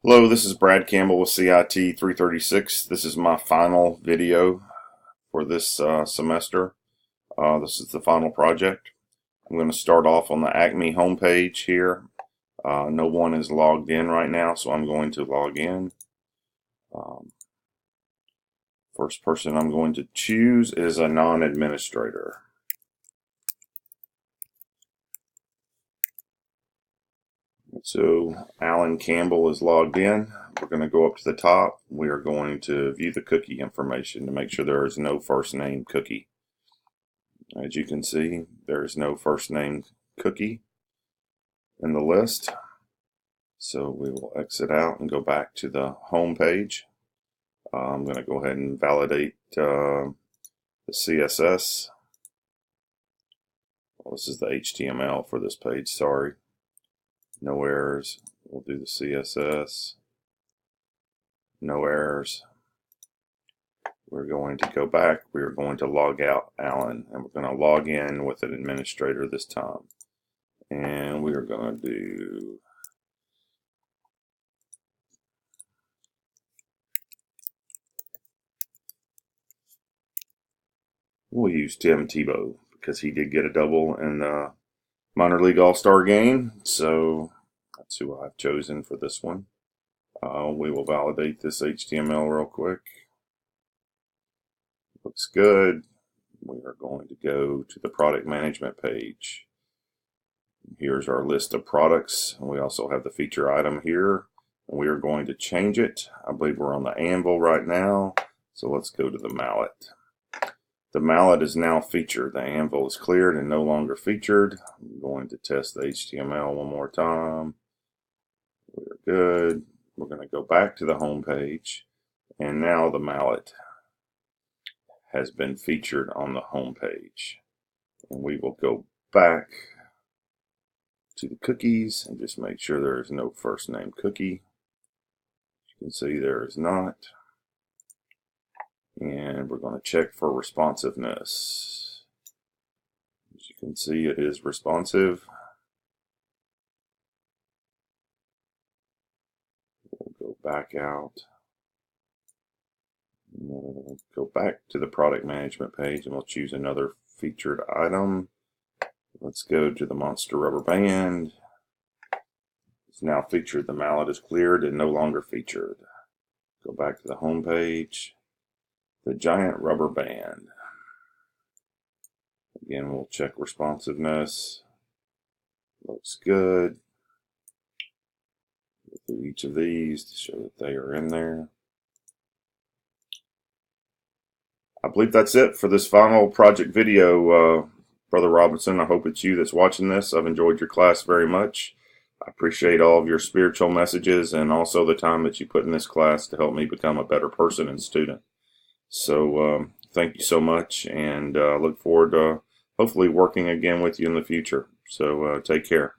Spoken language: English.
Hello, this is Brad Campbell with CIT 336. This is my final video for this semester. This is the final project. I'm going to start off on the Acme homepage here. No one is logged in right now, so I'm going to log in. First person I'm going to choose is a non-administrator. So Alan Campbell is logged in. We're going to go up to the top. We are going to view the cookie information to make sure there is no first name cookie. As you can see, there is no first name cookie in the list. So we will exit out and go back to the home page. I'm going to go ahead and validate the CSS. Well, this is the HTML for this page, sorry. No errors. We'll do the CSS. No errors. We're going to go back. We're going to log out Alan, and we're going to log in with an administrator this time. And we are going to do we'll use Tim Tebow because he did get a double in the minor league all-star game. So that's who I've chosen for this one. We will validate this HTML real quick. Looks good. We are going to go to the product management page. Here's our list of products. We also have the feature item here. We are going to change it. I believe we're on the anvil right now. So let's go to the mallet. The mallet is now featured. The anvil is cleared and no longer featured. I'm going to test the HTML one more time. We're good. We're going to go back to the home page. And now the mallet has been featured on the home page. And we will go back to the cookies and just make sure there is no first name cookie. As you can see, there is not. And we're going to check for responsiveness. As you can see, it is responsive. We'll go back out. We'll go back to the product management page and we'll choose another featured item. Let's go to the Monster Rubber Band. It's now featured. The mallet is cleared and no longer featured. Go back to the home page. The Giant Rubber Band. Again, we'll check responsiveness. Looks good. Go through each of these to show that they are in there. I believe that's it for this final project video, Brother Robinson. I hope it's you that's watching this. I've enjoyed your class very much. I appreciate all of your spiritual messages and also the time that you put in this class to help me become a better person and student. So thank you so much, and look forward to hopefully working again with you in the future. So take care.